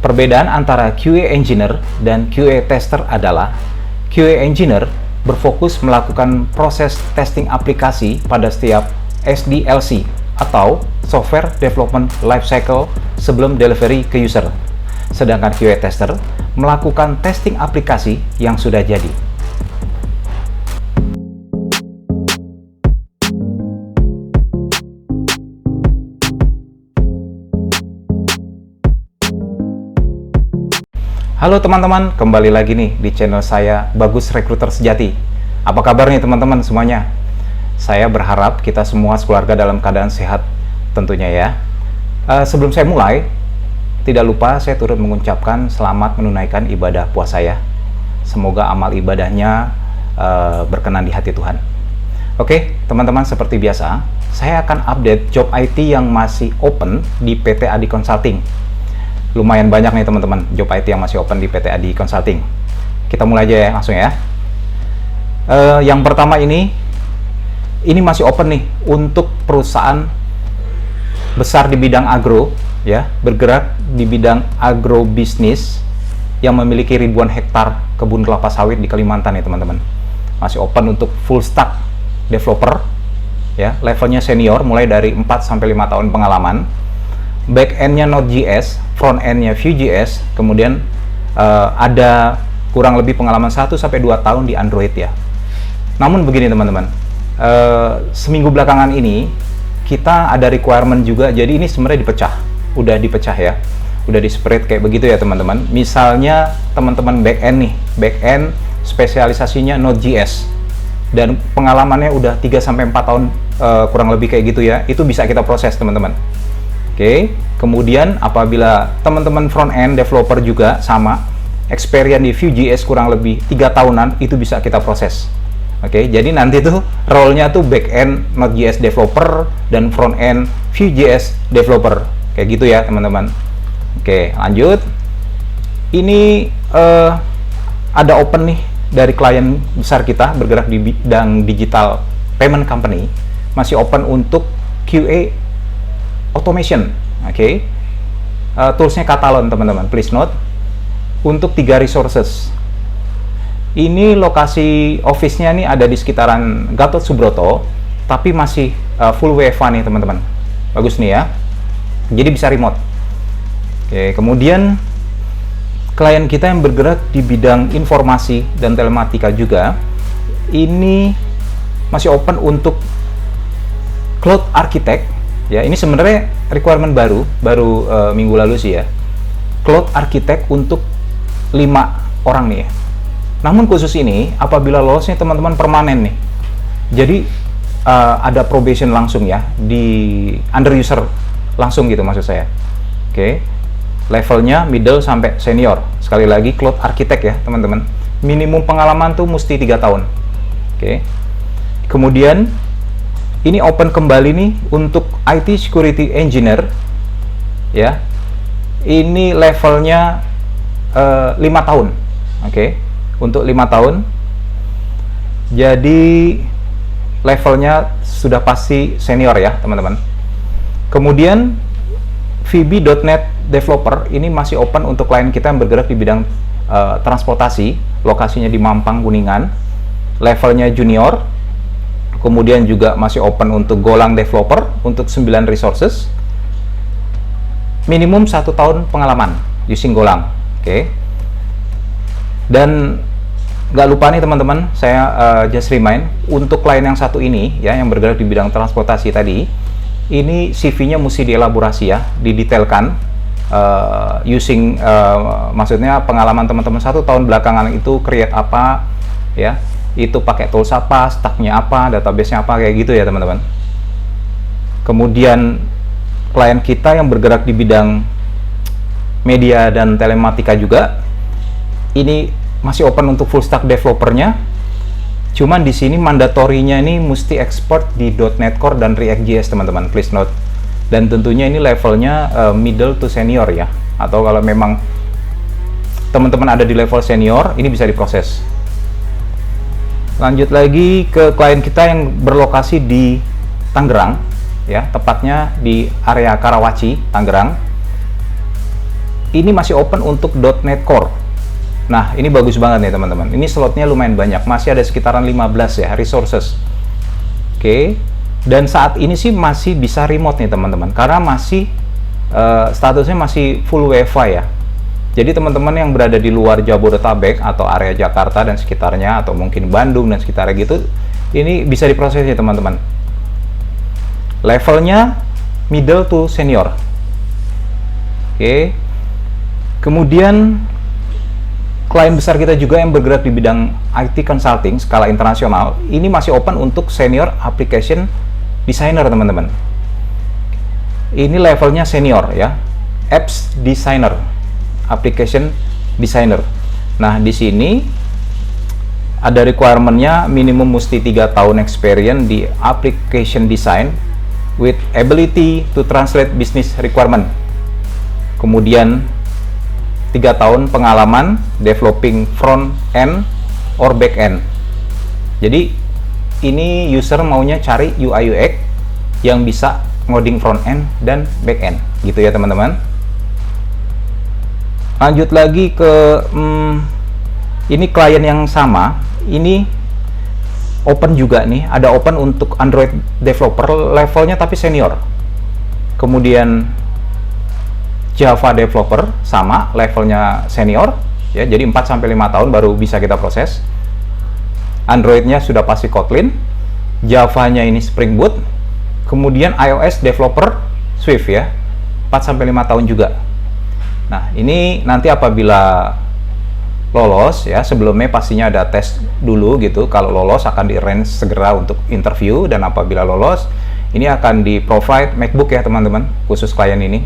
Perbedaan antara QA Engineer dan QA Tester adalah QA Engineer berfokus melakukan proses testing aplikasi pada setiap SDLC atau Software Development Lifecycle sebelum delivery ke user. Sedangkan QA Tester melakukan testing aplikasi yang sudah jadi. Halo teman-teman, kembali lagi nih di channel saya, Bagus Rekruter Sejati. Apa kabar nih teman-teman semuanya? Saya berharap kita semua sekeluarga dalam keadaan sehat tentunya ya. Sebelum saya mulai, tidak lupa saya turut mengucapkan selamat menunaikan ibadah puasa ya. Semoga amal ibadahnya berkenan di hati Tuhan. Oke, teman-teman, seperti biasa, saya akan update job IT yang masih open di PT Adi Consulting. Lumayan banyak nih teman-teman job IT yang masih open di PT Adi Consulting. Kita mulai aja ya, langsung ya. Yang pertama ini masih open nih untuk perusahaan besar di bidang agro ya, bergerak di bidang agrobisnis yang memiliki ribuan hektar kebun kelapa sawit di Kalimantan ya teman-teman. Masih open untuk full stack developer ya, levelnya senior mulai dari 4 sampai 5 tahun pengalaman. Back-end-nya Node.js, front-end-nya Vue.js, kemudian ada kurang lebih pengalaman 1 sampai 2 tahun di Android ya. Namun begini teman-teman, seminggu belakangan ini kita ada requirement juga, jadi ini sebenarnya udah dipecah ya, udah di-spread kayak begitu ya teman-teman. Misalnya teman-teman back-end nih, back-end spesialisasinya Node.js dan pengalamannya udah 3 sampai 4 tahun kurang lebih kayak gitu ya, itu bisa kita proses teman-teman. Oke, kemudian apabila teman-teman front-end developer juga sama, experience di Vue.js kurang lebih 3 tahunan, itu bisa kita proses. Oke, jadi nanti tuh role-nya tuh back-end Node.js developer dan front-end Vue.js developer. Kayak gitu ya teman-teman. Oke, lanjut. Ini ada open nih dari klien besar kita, bergerak di bidang digital payment company, masih open untuk QA automation. Oke. Toolsnya Katalon teman-teman, please note. Untuk 3 resources. Ini lokasi office-nya nih ada di sekitaran Gatot Subroto, tapi masih full WFA nih teman-teman. Bagus nih ya. Jadi bisa remote. Oke, kemudian klien kita yang bergerak di bidang informasi dan telematika juga, ini masih open untuk cloud architect. Ya, ini sebenarnya requirement baru minggu lalu sih ya. Cloud architect untuk 5 orang nih ya. Namun khusus ini apabila lolosnya teman-teman permanen nih. Jadi ada probation langsung ya, di under user langsung gitu maksud saya. Oke. Levelnya middle sampai senior. Sekali lagi cloud architect ya, teman-teman. Minimum pengalaman tuh mesti 3 tahun. Oke. Kemudian ini open kembali nih untuk IT Security Engineer ya. Ini levelnya 5 tahun. Oke. Untuk 5 tahun. Jadi levelnya sudah pasti senior ya, teman-teman. Kemudian VB.NET Developer ini masih open untuk klien kita yang bergerak di bidang transportasi, lokasinya di Mampang, Kuningan. Levelnya junior. Kemudian juga masih open untuk Golang Developer untuk 9 resources. Minimum 1 tahun pengalaman using Golang. Oke. Dan nggak lupa nih teman-teman, saya just remind untuk klien yang satu ini ya, yang bergerak di bidang transportasi tadi, ini CV-nya mesti dielaborasi ya, didetailkan using maksudnya pengalaman teman-teman 1 tahun belakangan itu create apa ya, itu pakai tools apa, stacknya apa, database-nya apa, kayak gitu ya teman-teman. Kemudian klien kita yang bergerak di bidang media dan telematika juga, ini masih open untuk full stack developernya. Cuman di sini mandatorinya ini mesti expert di .NET Core dan React.js teman-teman, please note. Dan tentunya ini levelnya middle to senior ya. Atau kalau memang teman-teman ada di level senior, ini bisa diproses. Lanjut lagi ke klien kita yang berlokasi di Tangerang ya, tepatnya di area Karawaci, Tangerang. ini masih open untuk .NET Core. Nah, ini bagus banget nih teman-teman. Ini slotnya lumayan banyak, masih ada sekitaran 15 ya resources. Oke. Dan saat ini sih masih bisa remote nih teman-teman, karena masih statusnya masih full WiFi ya. Jadi teman-teman yang berada di luar Jabodetabek atau area Jakarta dan sekitarnya, atau mungkin Bandung dan sekitarnya gitu, ini bisa diproses ya teman-teman. Levelnya middle to senior. Oke. Kemudian klien besar kita juga yang bergerak di bidang IT consulting skala internasional, ini masih open untuk senior application designer teman-teman. Ini levelnya senior ya, apps designer, application designer. Nah, di sini ada requirement-nya minimum mesti 3 tahun experience di application design with ability to translate business requirement. Kemudian 3 tahun pengalaman developing front end or back end. Jadi ini user maunya cari UI UX yang bisa ngoding front end dan back end gitu ya teman-teman. Lanjut lagi ke ini klien yang sama, ini open juga nih, ada open untuk Android developer levelnya tapi senior. Kemudian Java developer sama levelnya senior ya, jadi 4-5 tahun baru bisa kita proses. Androidnya sudah pasti Kotlin, Javanya ini Spring Boot, kemudian iOS developer Swift ya, 4-5 tahun juga. Nah, ini nanti apabila lolos ya, sebelumnya pastinya ada tes dulu gitu. Kalau lolos akan di-arrange segera untuk interview, dan apabila lolos ini akan di-provide MacBook ya teman-teman, khusus klien ini.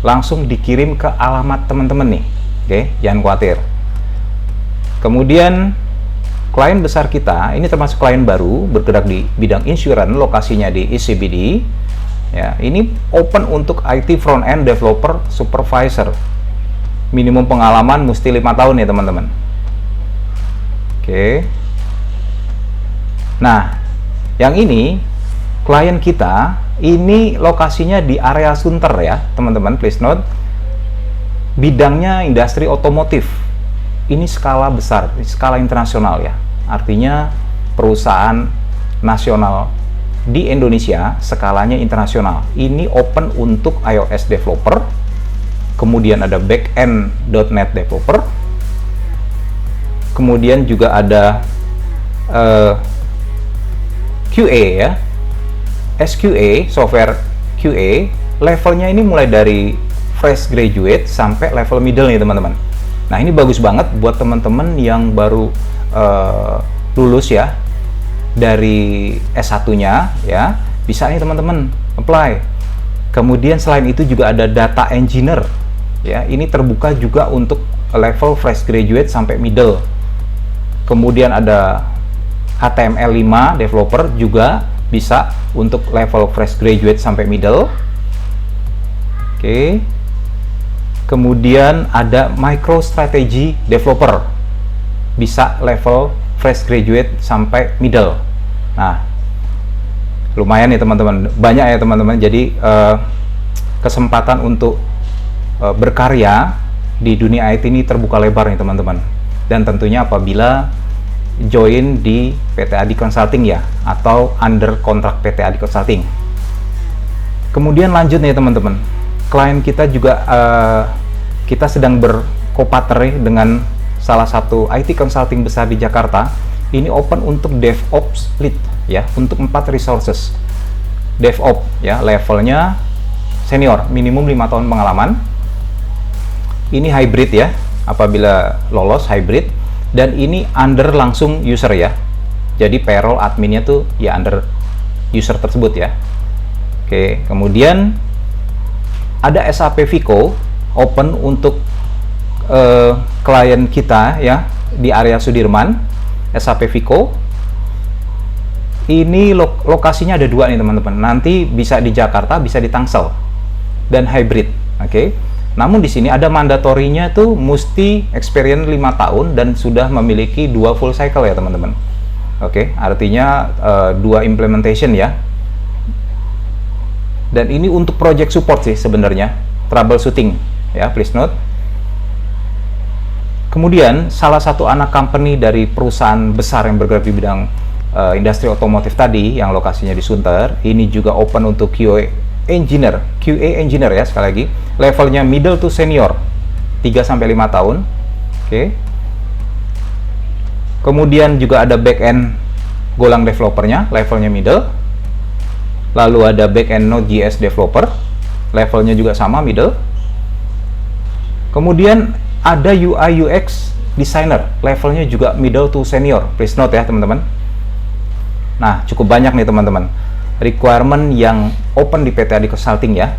Langsung dikirim ke alamat teman-teman nih. Oke, jangan khawatir. Kemudian klien besar kita ini termasuk klien baru bergerak di bidang insurance, lokasinya di ECBD ya. Ini open untuk IT front end developer supervisor, minimum pengalaman mesti 5 tahun ya teman-teman. Oke. Nah, yang ini klien kita ini lokasinya di area Sunter ya teman-teman, please note. Bidangnya industri otomotif. Ini skala besar, skala internasional ya. Artinya perusahaan nasional di Indonesia, skalanya internasional. Ini open untuk iOS developer, kemudian ada backend .NET developer, kemudian juga ada QA ya, SQA, software QA. Levelnya ini mulai dari fresh graduate sampai level middle nih teman-teman. Nah, ini bagus banget buat teman-teman yang baru lulus ya dari S1-nya ya, bisa nih teman-teman apply. Kemudian selain itu juga ada data engineer ya, ini terbuka juga untuk level fresh graduate sampai middle. Kemudian ada HTML5 developer juga bisa untuk level fresh graduate sampai middle. Oke. Kemudian ada MicroStrategy developer, bisa level fresh graduate sampai middle. Nah, lumayan nih teman-teman, banyak ya teman-teman. Jadi kesempatan untuk berkarya di dunia IT ini terbuka lebar nih teman-teman. Dan tentunya apabila join di PT Adi Consulting ya, atau under kontrak PT Adi Consulting. Kemudian lanjut nih teman-teman, klien kita juga kita sedang berkopartner dengan salah satu IT consulting besar di Jakarta. Ini open untuk DevOps lead ya, untuk 4 resources DevOps ya, levelnya senior, minimum 5 tahun pengalaman. Ini hybrid ya, apabila lolos hybrid, dan ini under langsung user ya, jadi payroll adminnya tuh ya under user tersebut ya. Oke, kemudian ada SAP Vico open untuk klien kita ya di area Sudirman. SAP Vico ini lokasinya ada 2 nih teman-teman, nanti bisa di Jakarta, bisa di Tangsel, dan hybrid. Oke. Namun di sini ada mandatorinya tuh mesti experience 5 tahun dan sudah memiliki 2 full cycle ya teman-teman. Oke, artinya 2 implementation ya. Dan ini untuk project support sih sebenarnya, troubleshooting ya, please note. Kemudian salah satu anak company dari perusahaan besar yang bergerak di bidang industri otomotif tadi yang lokasinya di Sunter, ini juga open untuk QA engineer ya, sekali lagi levelnya middle to senior 3-5 tahun. Oke. Kemudian juga ada back-end Golang developernya, levelnya middle. Lalu ada back-end Node.js developer, levelnya juga sama, middle. Kemudian ada UI UX designer, levelnya juga middle to senior. Please note ya teman-teman. Nah, cukup banyak nih teman-teman requirement yang open di PT Adi Consulting ya.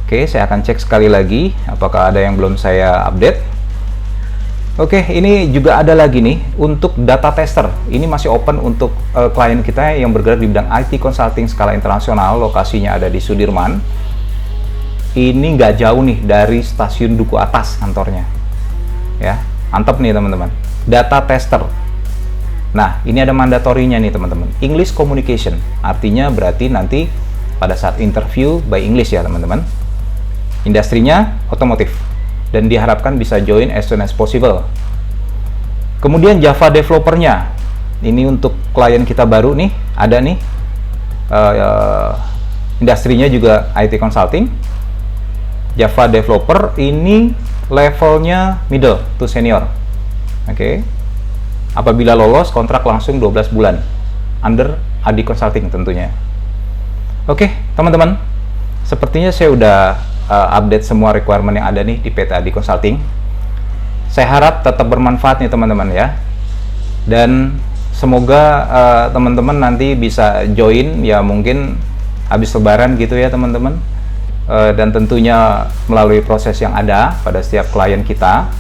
Oke, saya akan cek sekali lagi apakah ada yang belum saya update. Oke, ini juga ada lagi nih untuk data tester. Ini masih open untuk klien kita yang bergerak di bidang IT consulting skala internasional. Lokasinya ada di Sudirman. Ini nggak jauh nih dari stasiun Duku Atas kantornya. Ya, mantap nih teman-teman. Data tester. Nah, ini ada mandatorinya nih teman-teman. English communication. Artinya berarti nanti pada saat interview by English ya teman-teman. Industrinya otomotif. Dan diharapkan bisa join as soon as possible. Kemudian Java developernya. Ini untuk klien kita baru nih. Ada nih. Industrinya juga IT consulting. Java developer ini levelnya middle to senior. Oke. Apabila lolos, kontrak langsung 12 bulan under Adi Consulting tentunya. Oke, teman-teman, sepertinya saya udah update semua requirement yang ada nih di PT Adi Consulting. Saya harap tetap bermanfaat nih teman-teman ya. Dan semoga teman-teman nanti bisa join ya, mungkin habis lebaran gitu ya teman-teman. Dan tentunya melalui proses yang ada pada setiap klien kita.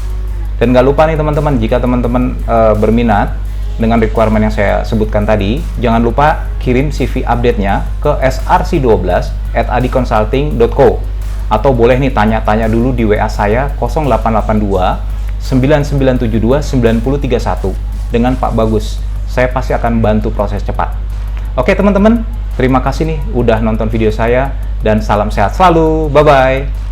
Dan nggak lupa nih teman-teman, jika teman-teman berminat dengan requirement yang saya sebutkan tadi, jangan lupa kirim CV update-nya ke src12@adiconsulting.co, atau boleh nih tanya-tanya dulu di WA saya 0882 9972 9031 dengan Pak Bagus. Saya pasti akan bantu proses cepat. Oke teman-teman, terima kasih nih udah nonton video saya, dan salam sehat selalu. Bye-bye.